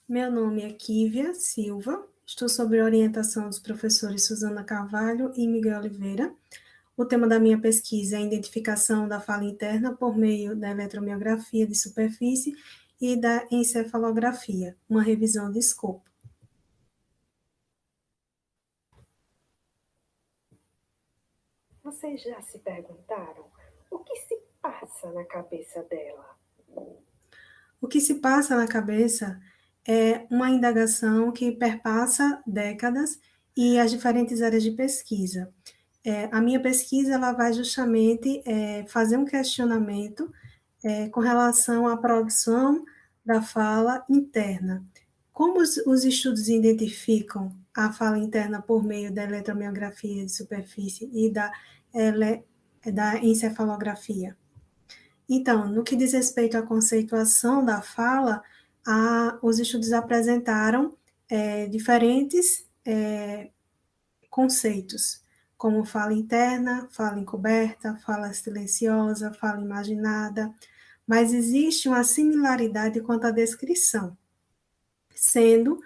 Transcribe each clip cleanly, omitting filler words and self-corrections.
Meu nome é Kívia Silva, estou sob a orientação dos professores Suzana Carvalho e Miguel Oliveira. O tema da minha pesquisa é a identificação da fala interna por meio da eletromiografia de superfície e da encefalografia, uma revisão de escopo. Vocês já se perguntaram o que se passa na cabeça dela? O que se passa na cabeça é uma indagação que perpassa décadas e as diferentes áreas de pesquisa. A minha pesquisa ela vai justamente fazer um questionamento com relação à produção da fala interna. Como os estudos identificam a fala interna por meio da eletromiografia de superfície e da encefalografia? Então, no que diz respeito à conceituação da fala, os estudos apresentaram diferentes conceitos, como fala interna, fala encoberta, fala silenciosa, fala imaginada, mas existe uma similaridade quanto à descrição, sendo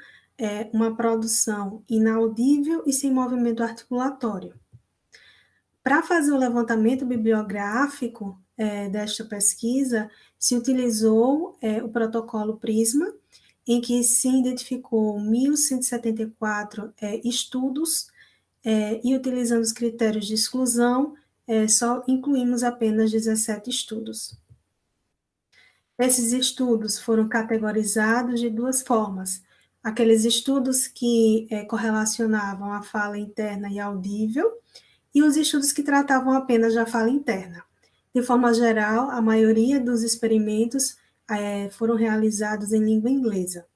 uma produção inaudível e sem movimento articulatório. Para fazer o levantamento bibliográfico desta pesquisa, se utilizou o protocolo PRISMA, em que se identificou 1.174 estudos, e utilizando os critérios de exclusão, só incluímos apenas 17 estudos. Esses estudos foram categorizados de duas formas: aqueles estudos que correlacionavam a fala interna e audível, e os estudos que tratavam apenas da fala interna. De forma geral, a maioria dos experimentos foram realizados em língua inglesa.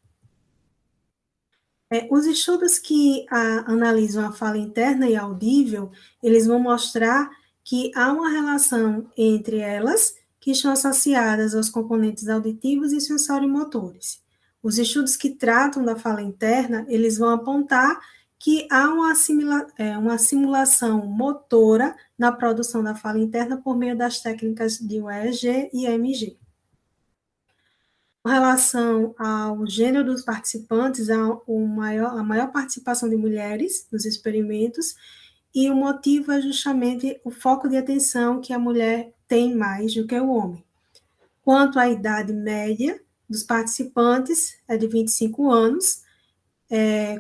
Os estudos que analisam a fala interna e audível, eles vão mostrar que há uma relação entre elas que estão associadas aos componentes auditivos e sensorimotores. Os estudos que tratam da fala interna, eles vão apontar que há uma simulação motora na produção da fala interna por meio das técnicas de UEEG e EMG. Com relação ao gênero dos participantes, há a maior participação de mulheres nos experimentos, e o motivo é justamente o foco de atenção que a mulher tem mais do que o homem. Quanto à idade média dos participantes, é de 25 anos.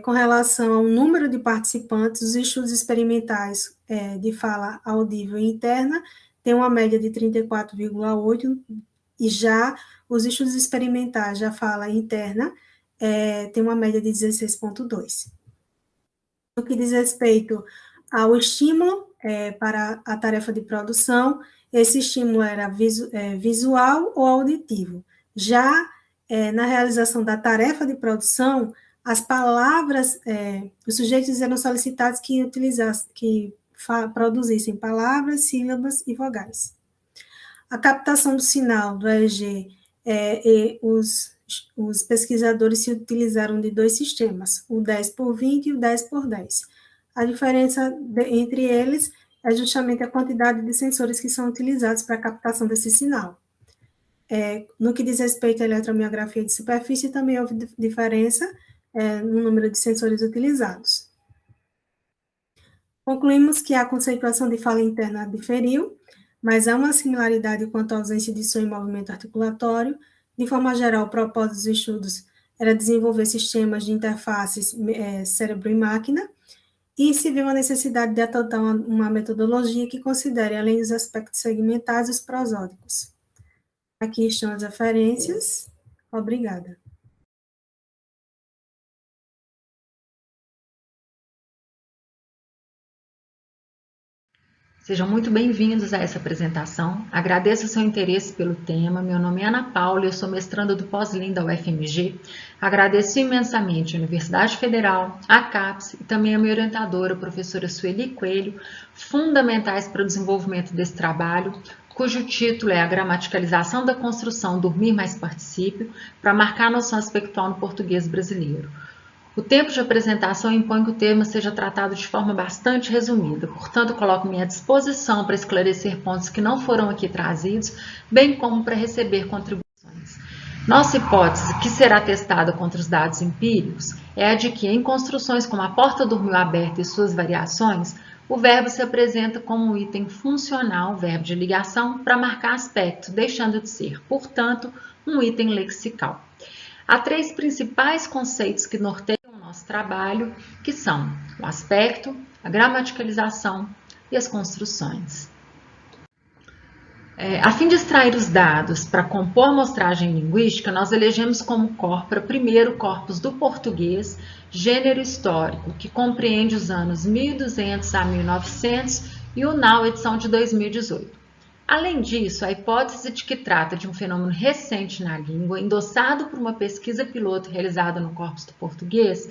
Com relação ao número de participantes, os estudos experimentais de fala audível e interna têm uma média de 34,8, e já os estudos experimentais da fala interna têm uma média de 16,2. No que diz respeito ao estímulo para a tarefa de produção, esse estímulo era visual ou auditivo. Já na realização da tarefa de produção, as palavras, os sujeitos eram solicitados que produzissem palavras, sílabas e vogais. A captação do sinal do EEG, os pesquisadores se utilizaram de dois sistemas, o 10x20 e o 10x10. A diferença entre eles é justamente a quantidade de sensores que são utilizados para a captação desse sinal. No que diz respeito à eletromiografia de superfície, também houve diferença no número de sensores utilizados. Concluímos que a conceituação de fala interna diferiu, mas há uma similaridade quanto à ausência de som e movimento articulatório. De forma geral, o propósito dos estudos era desenvolver sistemas de interfaces cérebro e máquina, e se viu a necessidade de adotar uma metodologia que considere, além dos aspectos segmentais, os prosódicos. Aqui estão as referências. Obrigada. Sejam muito bem-vindos a essa apresentação. Agradeço o seu interesse pelo tema. Meu nome é Ana Paula, eu sou mestranda do pós-lim da UFMG. Agradeço imensamente a Universidade Federal, a CAPES e também a minha orientadora, a professora Sueli Coelho, fundamentais para o desenvolvimento desse trabalho, cujo título é A Gramaticalização da Construção Dormir Mais Particípio, para marcar a noção aspectual no português brasileiro. O tempo de apresentação impõe que o tema seja tratado de forma bastante resumida, portanto, coloco-me à disposição para esclarecer pontos que não foram aqui trazidos, bem como para receber contribuições. Nossa hipótese, que será testada contra os dados empíricos, é a de que, em construções como a porta dormiu aberta e suas variações, o verbo se apresenta como um item funcional, verbo de ligação, para marcar aspecto, deixando de ser, portanto, um item lexical. Há três principais conceitos que norteiam o nosso trabalho, que são o aspecto, a gramaticalização e as construções. A fim de extrair os dados para compor a amostragem linguística, nós elegemos como corpora primeiro o corpus do português, gênero histórico, que compreende os anos 1200 a 1900 e o NAU edição de 2018. Além disso, a hipótese de que trata de um fenômeno recente na língua, endossado por uma pesquisa piloto realizada no corpus do português,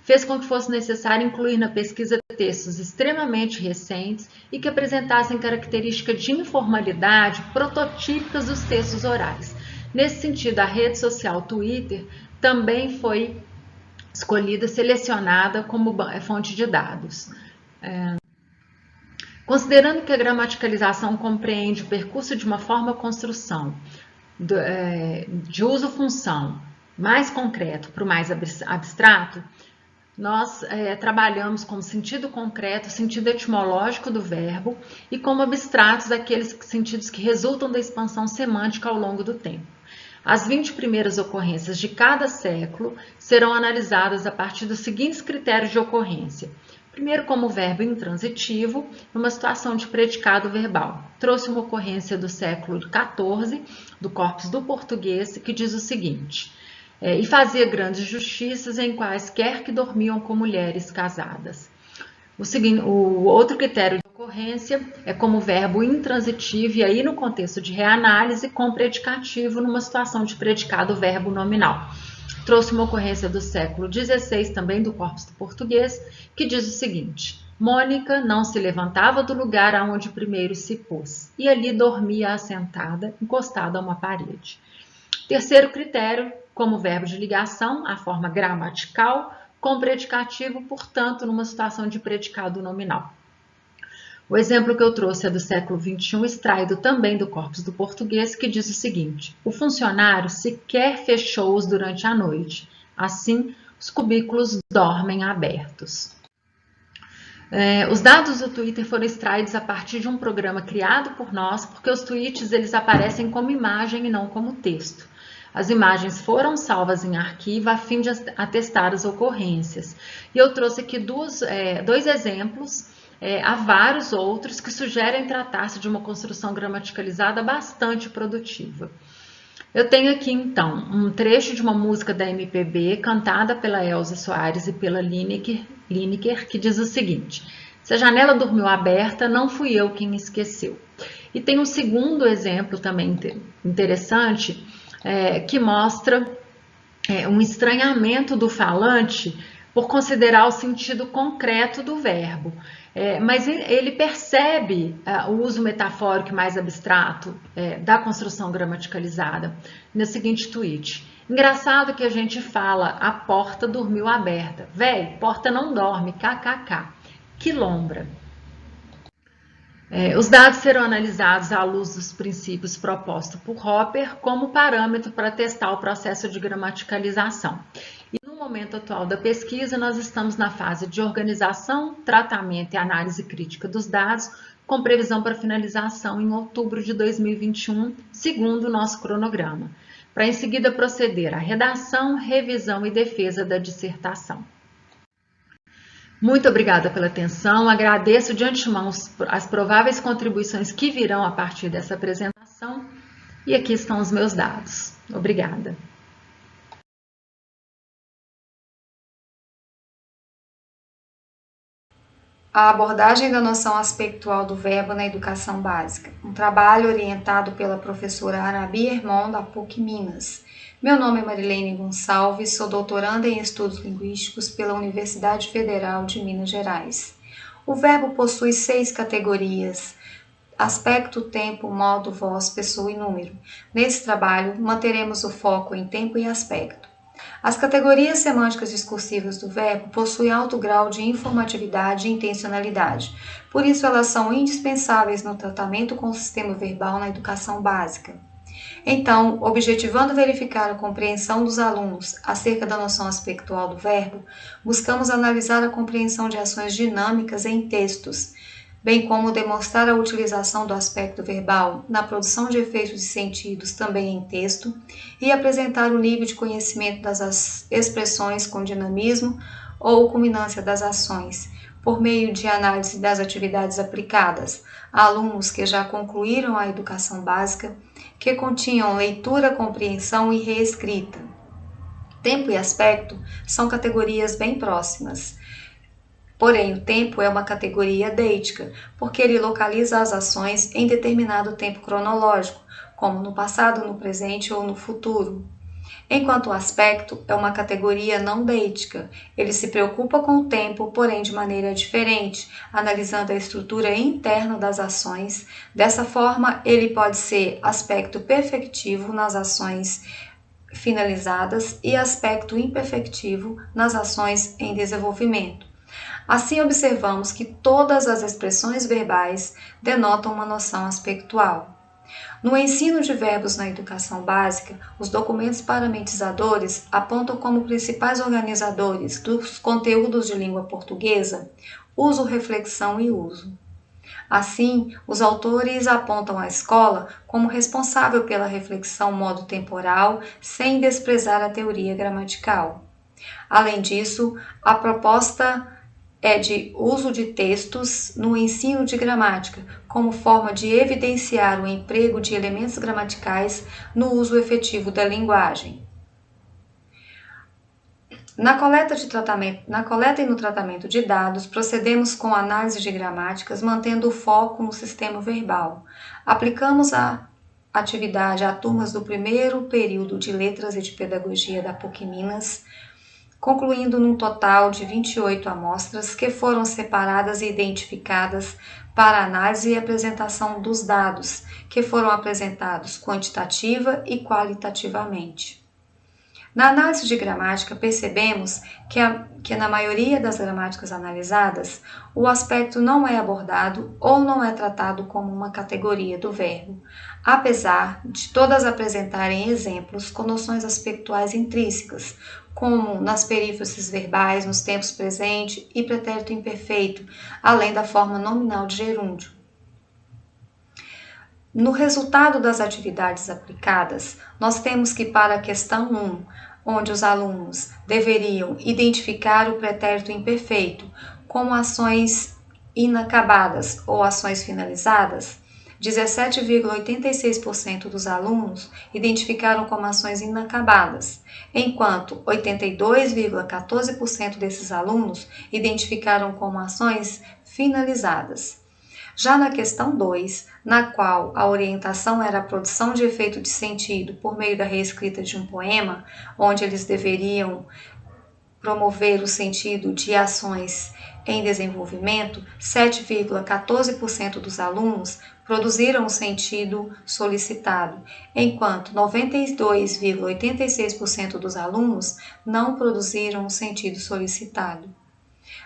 fez com que fosse necessário incluir na pesquisa textos extremamente recentes e que apresentassem características de informalidade prototípicas dos textos orais. Nesse sentido, a rede social Twitter também foi escolhida, selecionada como fonte de dados. Considerando que a gramaticalização compreende o percurso de uma forma-construção de uso-função mais concreto para o mais abstrato, nós trabalhamos como sentido concreto, sentido etimológico do verbo e como abstratos aqueles sentidos que resultam da expansão semântica ao longo do tempo. As 20 primeiras ocorrências de cada século serão analisadas a partir dos seguintes critérios de ocorrência. Primeiro, como verbo intransitivo, numa situação de predicado verbal. Trouxe uma ocorrência do século XIV, do corpus do português, que diz o seguinte: e fazia grandes justiças em quaisquer que dormiam com mulheres casadas. O outro critério de ocorrência é como verbo intransitivo, e aí no contexto de reanálise, com predicativo numa situação de predicado verbo nominal. Trouxe uma ocorrência do século XVI, também do corpus do português, que diz o seguinte: Mônica não se levantava do lugar aonde primeiro se pôs, e ali dormia assentada, encostada a uma parede. Terceiro critério, como verbo de ligação, a forma gramatical, com predicativo, portanto, numa situação de predicado nominal. O exemplo que eu trouxe é do século XXI, extraído também do corpus do português, que diz o seguinte: o funcionário sequer fechou-os durante a noite, assim os cubículos dormem abertos. Os dados do Twitter foram extraídos a partir de um programa criado por nós, porque os tweets eles aparecem como imagem e não como texto. As imagens foram salvas em arquivo a fim de atestar as ocorrências. E eu trouxe aqui dois exemplos, há vários outros que sugerem tratar-se de uma construção gramaticalizada bastante produtiva. Eu tenho aqui, então, um trecho de uma música da MPB, cantada pela Elza Soares e pela Lineker, que diz o seguinte: se a janela dormiu aberta, não fui eu quem esqueceu. E tem um segundo exemplo também interessante, que mostra um estranhamento do falante por considerar o sentido concreto do verbo. Mas ele percebe o uso metafórico mais abstrato da construção gramaticalizada no seguinte tweet: engraçado que a gente fala, a porta dormiu aberta. Véi, porta não dorme, kkk. Que lombra. Os dados serão analisados à luz dos princípios propostos por Hopper como parâmetro para testar o processo de gramaticalização. E no momento atual da pesquisa, nós estamos na fase de organização, tratamento e análise crítica dos dados, com previsão para finalização em outubro de 2021, segundo o nosso cronograma, para em seguida proceder à redação, revisão e defesa da dissertação. Muito obrigada pela atenção, agradeço de antemão as prováveis contribuições que virão a partir dessa apresentação e aqui estão os meus dados. Obrigada. A abordagem da noção aspectual do verbo na educação básica, um trabalho orientado pela professora Arabi Hermon, da PUC Minas. Meu nome é Marilene Gonçalves, sou doutoranda em Estudos Linguísticos pela Universidade Federal de Minas Gerais. O verbo possui 6 categorias: aspecto, tempo, modo, voz, pessoa e número. Nesse trabalho, manteremos o foco em tempo e aspecto. As categorias semânticas discursivas do verbo possuem alto grau de informatividade e intencionalidade, por isso elas são indispensáveis no tratamento com o sistema verbal na educação básica. Então, objetivando verificar a compreensão dos alunos acerca da noção aspectual do verbo, buscamos analisar a compreensão de ações dinâmicas em textos, bem como demonstrar a utilização do aspecto verbal na produção de efeitos de sentidos também em texto e apresentar o nível de conhecimento das expressões com dinamismo ou culminância das ações, por meio de análise das atividades aplicadas a alunos que já concluíram a educação básica, que continham leitura, compreensão e reescrita. Tempo e aspecto são categorias bem próximas. Porém, o tempo é uma categoria deítica, porque ele localiza as ações em determinado tempo cronológico, como no passado, no presente ou no futuro. Enquanto o aspecto é uma categoria não deítica, ele se preocupa com o tempo, porém de maneira diferente, analisando a estrutura interna das ações. Dessa forma, ele pode ser aspecto perfectivo nas ações finalizadas e aspecto imperfectivo nas ações em desenvolvimento. Assim, observamos que todas as expressões verbais denotam uma noção aspectual. No ensino de verbos na educação básica, os documentos parametrizadores apontam como principais organizadores dos conteúdos de língua portuguesa uso, reflexão e uso. Assim, os autores apontam a escola como responsável pela reflexão modo temporal, sem desprezar a teoria gramatical. Além disso, a proposta é de uso de textos no ensino de gramática, como forma de evidenciar o emprego de elementos gramaticais no uso efetivo da linguagem. Na coleta e no tratamento de dados, procedemos com análise de gramáticas, mantendo o foco no sistema verbal. Aplicamos a atividade a turmas do primeiro período de Letras e de Pedagogia da PUC Minas, concluindo num total de 28 amostras que foram separadas e identificadas para análise e apresentação dos dados, que foram apresentados quantitativa e qualitativamente. Na análise de gramática, percebemos que na maioria das gramáticas analisadas, o aspecto não é abordado ou não é tratado como uma categoria do verbo, apesar de todas apresentarem exemplos com noções aspectuais intrínsecas, como nas perífrases verbais, nos tempos presente e pretérito imperfeito, além da forma nominal de gerúndio. No resultado das atividades aplicadas, nós temos que para a questão 1, onde os alunos deveriam identificar o pretérito imperfeito como ações inacabadas ou ações finalizadas, 17,86% dos alunos identificaram como ações inacabadas, enquanto 82,14% desses alunos identificaram como ações finalizadas. Já na questão 2, na qual a orientação era a produção de efeito de sentido por meio da reescrita de um poema, onde eles deveriam promover o sentido de ações em desenvolvimento, 7,14% dos alunos produziram o sentido solicitado, enquanto 92,86% dos alunos não produziram o sentido solicitado.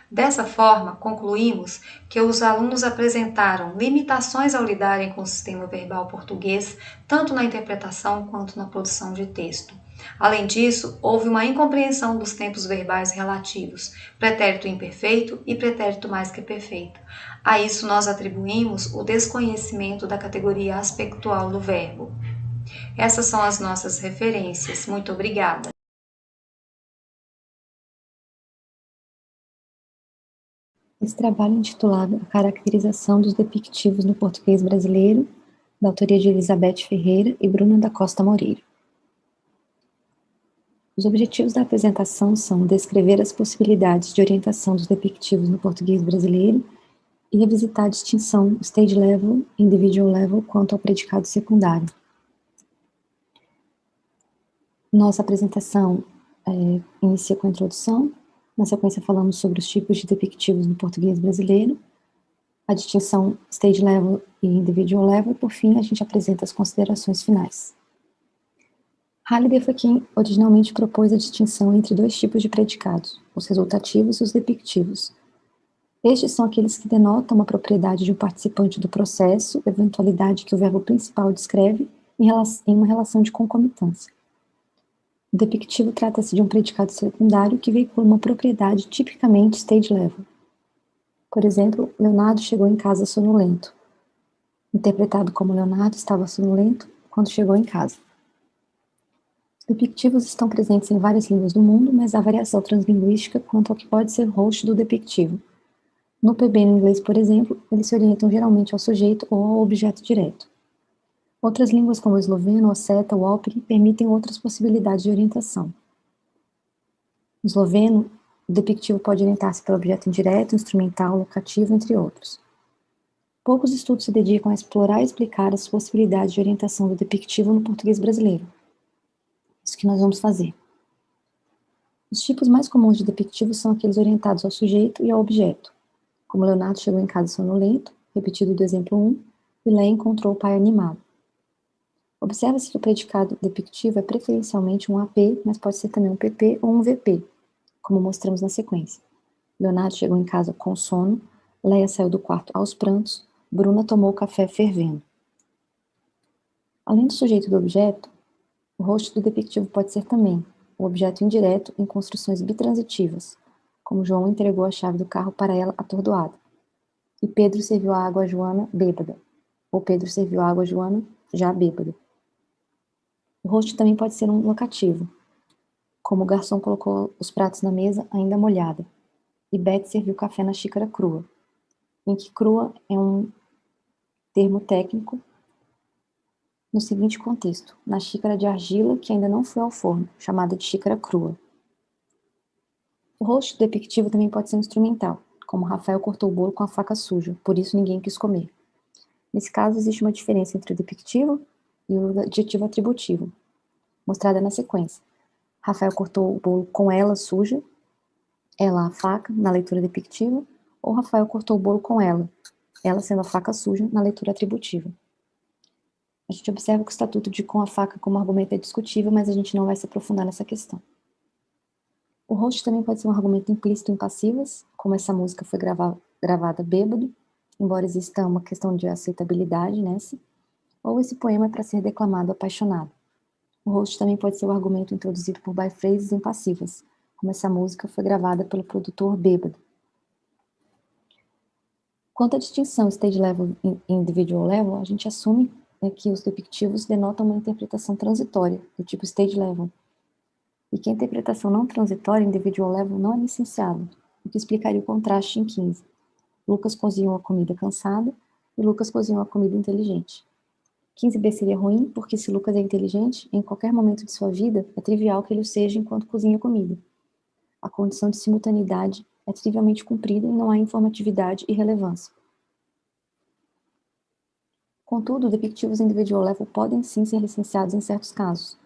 Dessa forma, concluímos que os alunos apresentaram limitações ao lidarem com o sistema verbal português, tanto na interpretação quanto na produção de texto. Além disso, houve uma incompreensão dos tempos verbais relativos, pretérito imperfeito e pretérito mais que perfeito. A isso nós atribuímos o desconhecimento da categoria aspectual do verbo. Essas são as nossas referências. Muito obrigada. Esse trabalho é intitulado A Caracterização dos Depictivos no Português Brasileiro, da autoria de Elizabeth Ferreira e Bruna da Costa Moreira. Os objetivos da apresentação são descrever as possibilidades de orientação dos depictivos no português brasileiro e revisitar a distinção stage level e individual level quanto ao predicado secundário. Nossa apresentação inicia com a introdução. Na sequência, falamos sobre os tipos de depictivos no português brasileiro, a distinção stage level e individual level, e, por fim, a gente apresenta as considerações finais. Halliday foi quem originalmente propôs a distinção entre dois tipos de predicados, os resultativos e os depictivos. Estes são aqueles que denotam uma propriedade de um participante do processo, eventualidade que o verbo principal descreve, em uma relação de concomitância. O depictivo trata-se de um predicado secundário que veicula uma propriedade tipicamente stage level. Por exemplo, Leonardo chegou em casa sonolento. Interpretado como Leonardo estava sonolento quando chegou em casa. Os depictivos estão presentes em várias línguas do mundo, mas há variação translinguística quanto ao que pode ser host do depictivo. No PB no inglês, por exemplo, eles se orientam geralmente ao sujeito ou ao objeto direto. Outras línguas, como o esloveno, o seta, o alperi, permitem outras possibilidades de orientação. No esloveno, o depictivo pode orientar-se pelo objeto indireto, instrumental, locativo, entre outros. Poucos estudos se dedicam a explorar e explicar as possibilidades de orientação do depictivo no português brasileiro. Isso que nós vamos fazer. Os tipos mais comuns de depictivos são aqueles orientados ao sujeito e ao objeto, como Leonardo chegou em casa sonolento, repetido do exemplo 1, e Lé encontrou o pai animado. Observa-se que o predicado depictivo é preferencialmente um AP, mas pode ser também um PP ou um VP, como mostramos na sequência. Leonardo chegou em casa com sono, Leia saiu do quarto aos prantos, Bruna tomou o café fervendo. Além do sujeito e do objeto, o host do depictivo pode ser também o objeto indireto em construções bitransitivas, como João entregou a chave do carro para ela atordoada, e Pedro serviu a água a Joana bêbada, ou Pedro serviu a água a Joana já bêbada. O host também pode ser um locativo, como o garçom colocou os pratos na mesa ainda molhada, e Beth serviu café na xícara crua, em que crua é um termo técnico no seguinte contexto: na xícara de argila que ainda não foi ao forno, chamada de xícara crua. O host depictivo também pode ser instrumental, como Rafael cortou o bolo com a faca suja, por isso ninguém quis comer. Nesse caso, existe uma diferença entre o depictivo e o adjetivo atributivo, mostrada na sequência. Rafael cortou o bolo com ela suja, ela a faca, na leitura depictiva, ou Rafael cortou o bolo com ela sendo a faca suja, na leitura atributiva. A gente observa que o estatuto de com a faca como argumento é discutível, mas a gente não vai se aprofundar nessa questão. O host também pode ser um argumento implícito em passivas, como essa música foi gravada bêbado, embora exista uma questão de aceitabilidade nessa, ou esse poema é para ser declamado apaixonado. O host também pode ser o argumento introduzido por byphrases em passivas, como essa música foi gravada pelo produtor bêbado. Quanto à distinção stage level e individual level, a gente assume que os depictivos denotam uma interpretação transitória, do tipo stage level, e que a interpretação não transitória, individual level, não é licenciada, o que explicaria o contraste em 15. Lucas cozinhou a comida cansada e Lucas cozinhou a comida inteligente. 15b seria ruim, porque se Lucas é inteligente, em qualquer momento de sua vida, é trivial que ele o seja enquanto cozinha comida. A condição de simultaneidade é trivialmente cumprida e não há informatividade e relevância. Contudo, depictivos individual level podem sim ser licenciados em certos casos,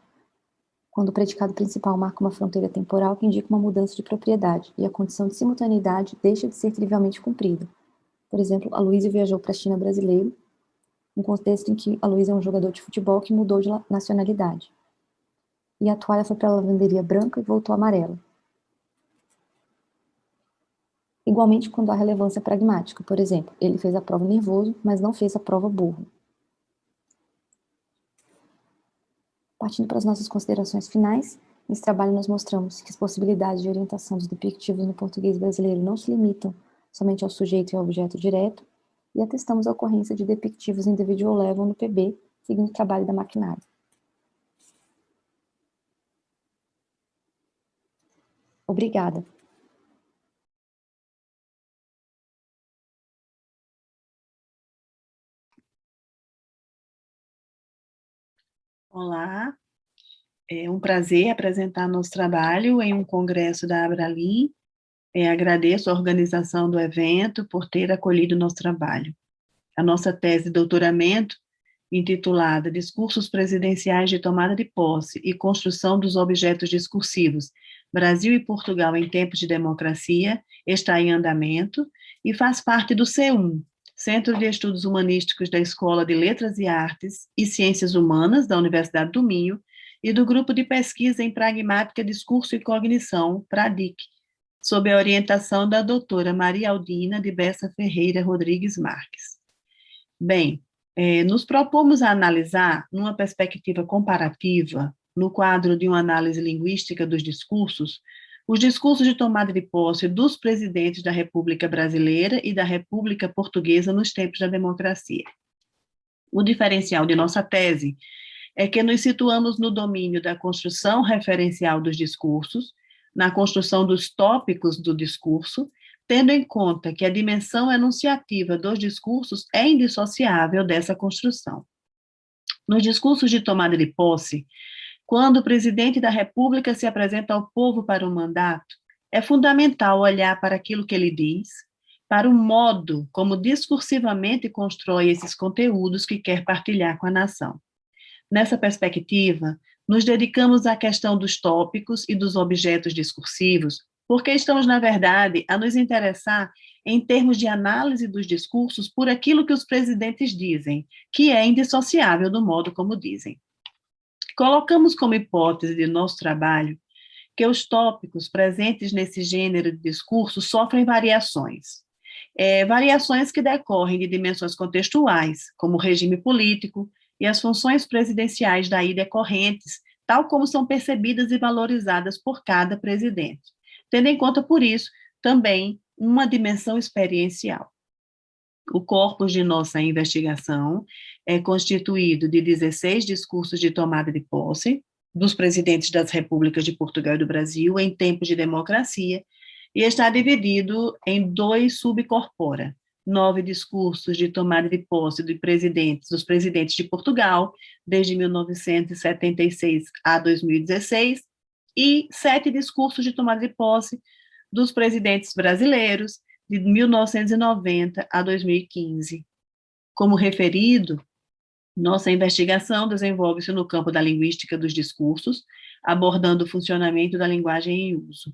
quando o predicado principal marca uma fronteira temporal que indica uma mudança de propriedade e a condição de simultaneidade deixa de ser trivialmente cumprida. Por exemplo, Aloysio viajou para a China brasileiro, um contexto em que Aloysio é um jogador de futebol que mudou de nacionalidade. E a toalha foi para a lavanderia branca e voltou amarela. Igualmente quando há relevância pragmática, por exemplo, ele fez a prova nervoso, mas não fez a prova burro. Partindo para as nossas considerações finais, nesse trabalho nós mostramos que as possibilidades de orientação dos depictivos no português brasileiro não se limitam somente ao sujeito e ao objeto direto, e atestamos a ocorrência de depictivos individual level no PB, seguindo o trabalho da Maquinari. Obrigada. Olá, é um prazer apresentar nosso trabalho em um congresso da Abralim. Agradeço a organização do evento por ter acolhido o nosso trabalho. A nossa tese de doutoramento, intitulada Discursos Presidenciais de Tomada de Posse e Construção dos Objetos Discursivos, Brasil e Portugal em Tempos de Democracia, está em andamento e faz parte do C1, Centro de Estudos Humanísticos da Escola de Letras e Artes e Ciências Humanas da Universidade do Minho e do Grupo de Pesquisa em Pragmática, Discurso e Cognição, PRADIC, sob a orientação da doutora Maria Aldina de Bessa Ferreira Rodrigues Marques. Bem, Nos propomos a analisar, numa perspectiva comparativa, no quadro de uma análise linguística dos discursos, os discursos de tomada de posse dos presidentes da República Brasileira e da República Portuguesa nos tempos da democracia. O diferencial de nossa tese é que nos situamos no domínio da construção referencial dos discursos, na construção dos tópicos do discurso, tendo em conta que a dimensão enunciativa dos discursos é indissociável dessa construção. Nos discursos de tomada de posse, quando o presidente da República se apresenta ao povo para um mandato, é fundamental olhar para aquilo que ele diz, para o modo como discursivamente constrói esses conteúdos que quer partilhar com a nação. Nessa perspectiva, nos dedicamos à questão dos tópicos e dos objetos discursivos, porque estamos, na verdade, a nos interessar em termos de análise dos discursos por aquilo que os presidentes dizem, que é indissociável do modo como dizem. Colocamos como hipótese de nosso trabalho que os tópicos presentes nesse gênero de discurso sofrem variações. Variações que decorrem de dimensões contextuais, como o regime político e as funções presidenciais daí decorrentes, tal como são percebidas e valorizadas por cada presidente, tendo em conta, por isso, também uma dimensão experiencial. O corpus de nossa investigação é constituído de 16 discursos de tomada de posse dos presidentes das repúblicas de Portugal e do Brasil em tempos de democracia e está dividido em 2 subcorpora: 9 discursos de tomada de posse dos presidentes de Portugal, desde 1976 a 2016, e 7 discursos de tomada de posse dos presidentes brasileiros, de 1990 a 2015. Como referido, nossa investigação desenvolve-se no campo da linguística dos discursos, abordando o funcionamento da linguagem em uso.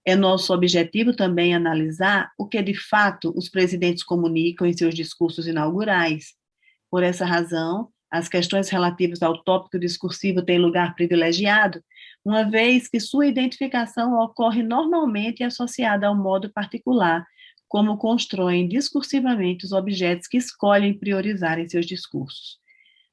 É nosso objetivo também analisar o que, de fato, os presidentes comunicam em seus discursos inaugurais. Por essa razão, as questões relativas ao tópico discursivo têm lugar privilegiado, uma vez que sua identificação ocorre normalmente associada ao modo particular como constroem discursivamente os objetos que escolhem priorizar em seus discursos.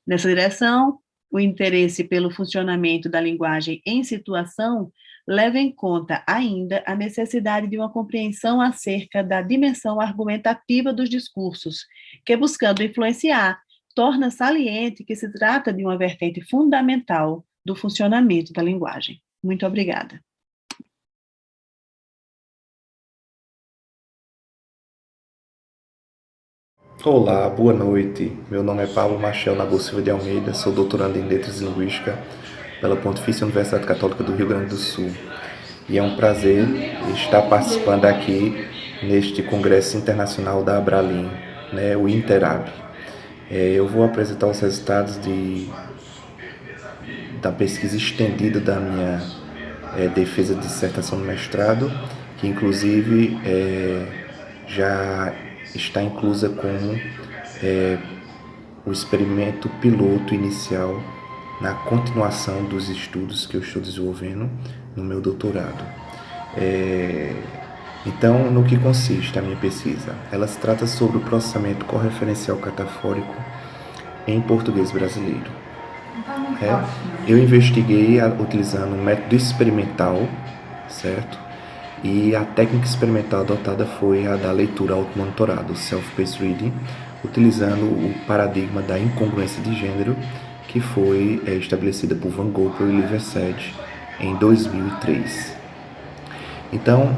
Nessa direção, o interesse pelo funcionamento da linguagem em situação leva em conta ainda a necessidade de uma compreensão acerca da dimensão argumentativa dos discursos, que, buscando influenciar, torna saliente que se trata de uma vertente fundamental do funcionamento da linguagem. Muito obrigada. Olá, boa noite. Meu nome é Paulo Machel Nabu Silva de Almeida, sou doutorando em Letras e Linguística pela Pontifícia Universidade Católica do Rio Grande do Sul. E é um prazer estar participando aqui neste Congresso Internacional da Abralim, o Interab. Eu vou apresentar os resultados da pesquisa estendida da minha defesa de dissertação de mestrado, que inclusive já está inclusa como o experimento piloto inicial na continuação dos estudos que eu estou desenvolvendo no meu doutorado. Então, no que consiste a minha pesquisa? Ela se trata sobre o processamento correferencial catafórico em português brasileiro. Eu investiguei utilizando um método experimental, certo? E a técnica experimental adotada foi a da leitura automonitorada, o self-paced reading, utilizando o paradigma da incongruência de gênero, que foi estabelecida por Van Goepel e Liversedge em 2003. Então,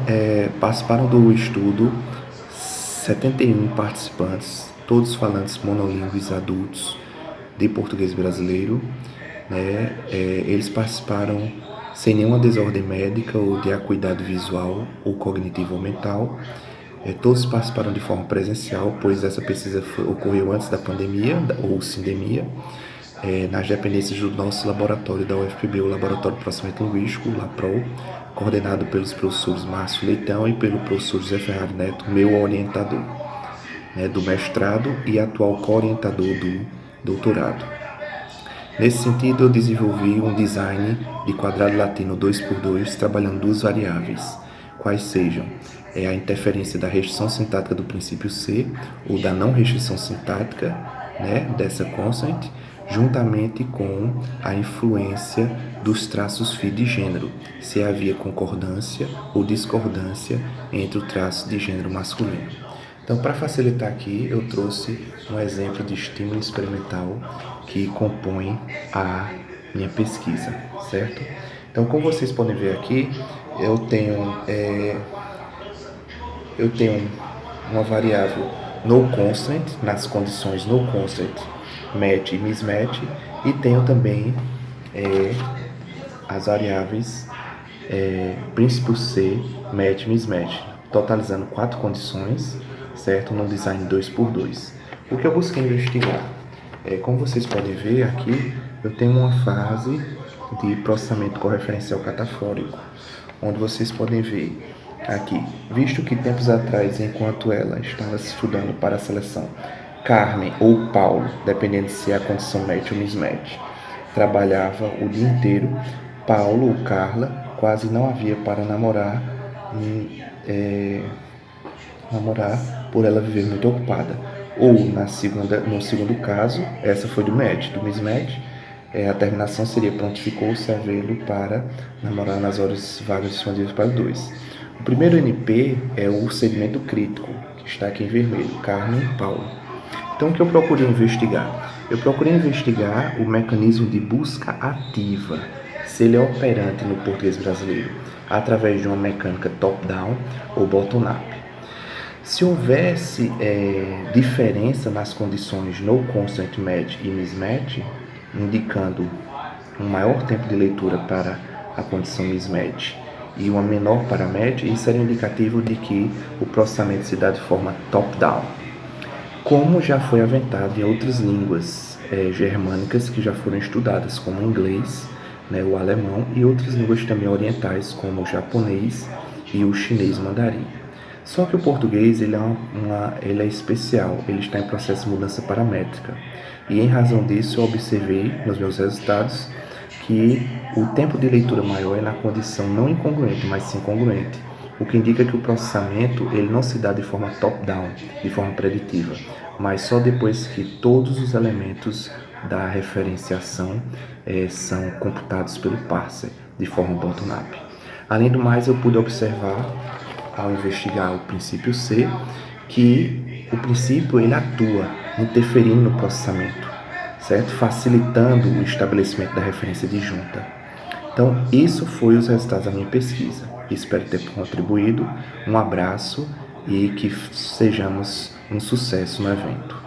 participaram do estudo 71 participantes, todos falantes monolíngues adultos de português brasileiro. Eles participaram sem nenhuma desordem médica ou de acuidade visual ou cognitivo ou mental. Todos participaram de forma presencial, pois essa pesquisa ocorreu antes da pandemia, ou sindemia, nas dependências do nosso laboratório da UFPB, o Laboratório de Processamento Linguístico, o LAPRO, coordenado pelos professores Márcio Leitão e pelo professor José Ferrari Neto, meu orientador do mestrado e atual co-orientador do doutorado. Nesse sentido, eu desenvolvi um design de quadrado latino 2x2, trabalhando 2 variáveis, quais sejam a interferência da restrição sintática do princípio C ou da não restrição sintática né, dessa consonant, juntamente com a influência dos traços phi de gênero, se havia concordância ou discordância entre o traço de gênero masculino. Então, para facilitar aqui, eu trouxe um exemplo de estímulo experimental que compõe a minha pesquisa, certo? Então, como vocês podem ver aqui, eu tenho uma variável no constant, nas condições no constant, match e mismatch, e tenho também as variáveis princípio C, match e mismatch, totalizando 4 condições, certo? No design 2x2. O que eu busquei investigar? Como vocês podem ver aqui, eu tenho uma fase de processamento correferencial catafórico, onde vocês podem ver aqui, visto que tempos atrás, enquanto ela estava estudando para a seleção, Carmen ou Paulo, dependendo se é a condição match ou mismatch, trabalhava o dia inteiro, Paulo ou Carla quase não havia para namorar por ela viver muito ocupada. Ou no segundo caso, essa foi do match, do mismatch, a terminação seria prontificou-se a vê-lo para namorar nas horas vagas disponíveis para os dois. O primeiro NP é o segmento crítico, que está aqui em vermelho, Carmen e Paulo. Então, o que eu procurei investigar? Eu procurei investigar o mecanismo de busca ativa, se ele é operante no português brasileiro, através de uma mecânica top-down ou bottom-up. Se houvesse diferença nas condições no constant match e mismatch, indicando um maior tempo de leitura para a condição mismatch e uma menor para a match, isso era indicativo de que o processamento se dá de forma top-down, como já foi aventado em outras línguas germânicas que já foram estudadas, como o inglês, né, o alemão e outras línguas também orientais, como o japonês e o chinês mandarim. Só que o português ele é especial, ele está em processo de mudança paramétrica. E em razão disso eu observei nos meus resultados que o tempo de leitura maior é na condição não incongruente, mas sim congruente, o que indica que o processamento ele não se dá de forma top-down, de forma preditiva, mas só depois que todos os elementos da referenciação são computados pelo parser, de forma bottom-up. Além do mais, eu pude observar, ao investigar o princípio C, que o princípio ele atua interferindo no processamento, certo? Facilitando o estabelecimento da referência disjunta. Então, isso foi os resultados da minha pesquisa. Espero ter contribuído. Um abraço e que sejamos um sucesso no evento.